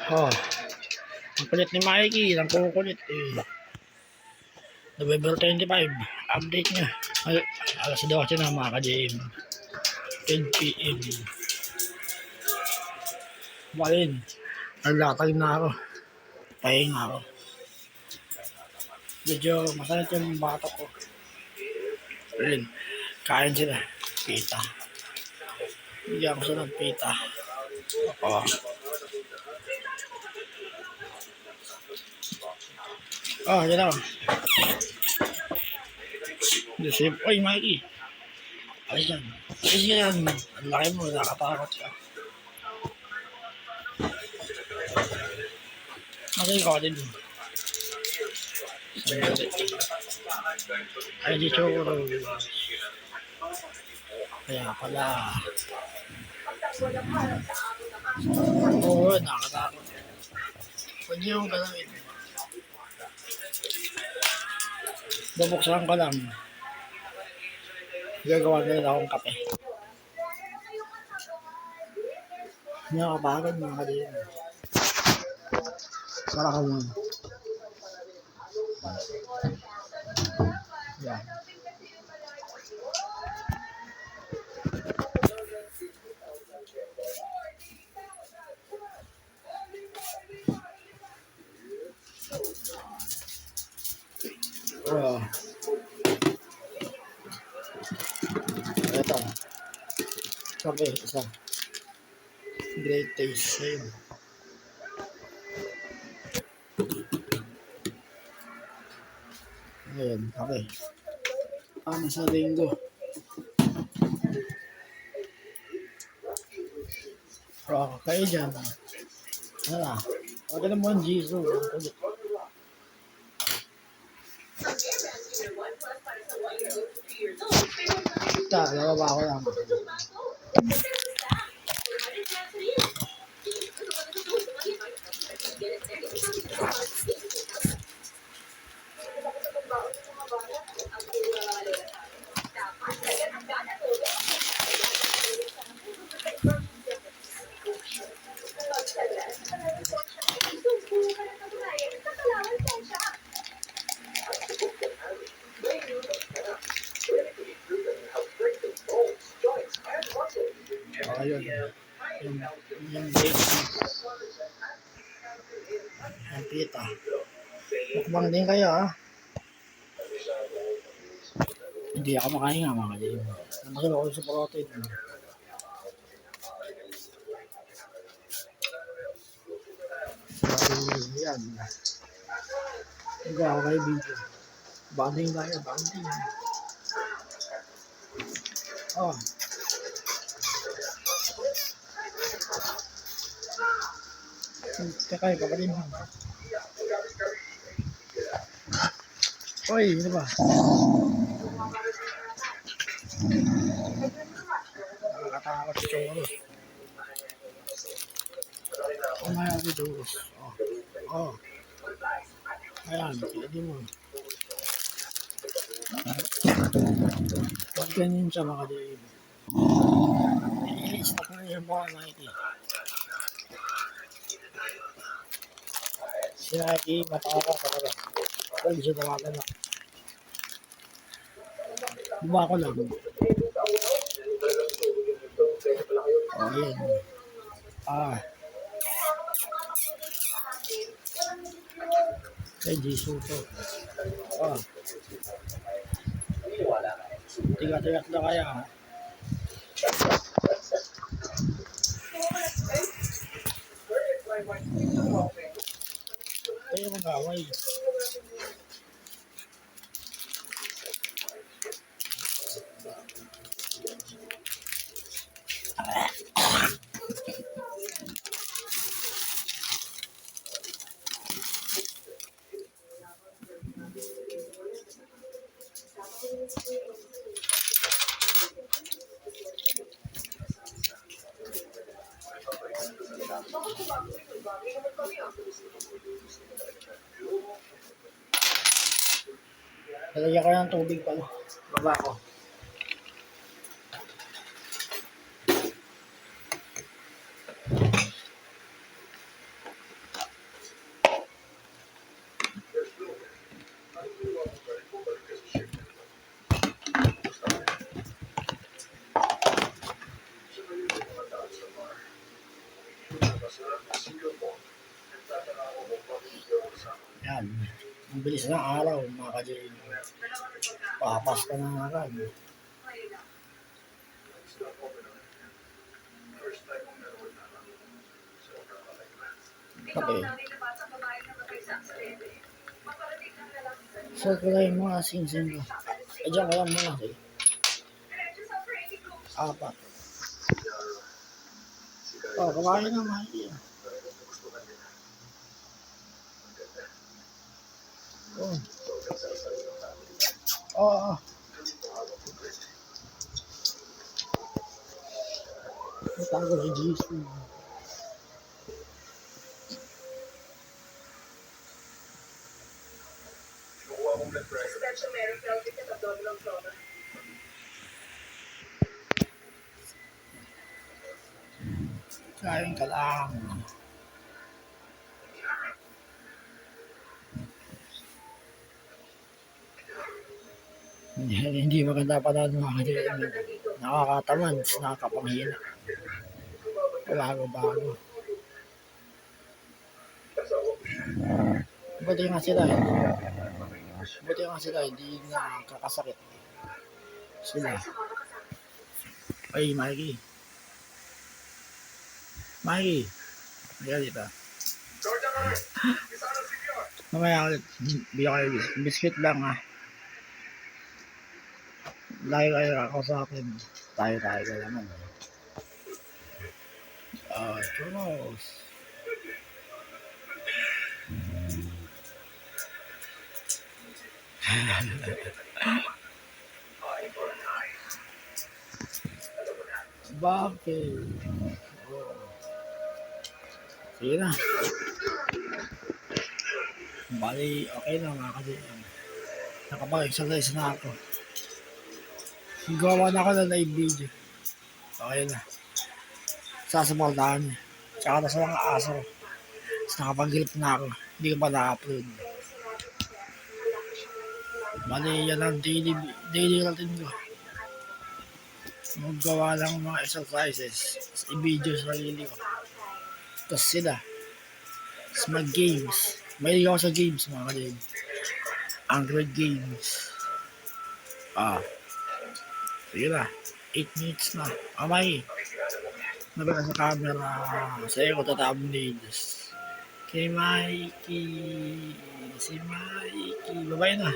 Oh, ang kulit ni Mikey, ang kukulit eh. November 25, update niya. Alas 12 na mga ka-JM. 10 PM. Malin, naglatag na ako. Pahinga ako. Medyo masakit yung batok ko. Ayun, kain sila. Pita. Bigyan ko sila ng pita. Oo. Oh, yan ako. Joseph, oy Mikey. Ayos yan. Ayos yan. Ang laki mo, nakatakot ka. Masay ka din. Ay, di choro. Kaya pala. Oo, nakatakot. Pwede yung galawin. Bubuksan ko lang. Gagawa nila akong kape. Nakakapagod mga kadin. Sara ka muna. Yan. Oh. Ito. Kape, isa. Great taste. Ayun. Ayun, kape. Paano sa linggo? Oh, kayo dyan. Ano na? Huwag ka naman, Jesus. Ito, nababa ako lang. Ayun. Yung base. Yung pita. Mukbang din kayo ha. Hindi ako makain nga mga kadin. Namasal ako sa protein. Yan. Hindi ako kayo video. Banding tayo, banding. Oh. Kakay, kapatid mo. Oy, ano ba? Nakakatakot si Choros. Kumaya si Choros. Oh. Ayan, pwede mo. Pag ganyan siya mga kadib. I-stock na yung mga Nike. Si Nike, mataka talaga. Pwede siya tawagan na. Buba ko lang. Oh, yun. Ah. Kay Jesus to. Oh. Tiga-tigat na kaya. Kaya mag-away. Lalagyan ko ng tubig pala. Baba ko. Yan. Ang bilis ng araw, mga ka-JM. Papas ka na agad. Okay. So, kaya yung mga sing-sing ko. Diyan ka lang muna. Eh. Apat. Oh, kumain na, mahal. Oh. Oh. Natago si Jesus. Kain ka lang. Hindi maganda pa na mga ka-JM. Nakakatamad, nakakapanghina. Bago-bago. Buti nga sila. Buti nga sila, hindi nakakasakit. Sila. Ay, Mikey. Mikey. Kaya dito. Mamaya ulit. Bigyan kayo biscuit lang ha. Lagi kayo ako sa akin. Tayo-tayo ka naman. Churros. Bakit? Sige na. Bali, okay na mga ka-JM. Nakapag-exercise na ako. Gawa na ako ng live video. Okay na. Sasabaltaan niya. Tsaka na sa mga aso. Tapos nakapag-grip na ako. Hindi ko pa na-upload. Bali, yan ang daily routine ko. Maggawa lang mga exercises. Tapos i-video sa sarili ko. Tapos sila. Tapos mag-games. Mahilig ako sa games mga ka-JM. Android games. Sige na. 8 minutes na. Amay. Nabala sa camera. Sa'yo ko tatabilis. Kay Mikey. Si Mikey. Babay na.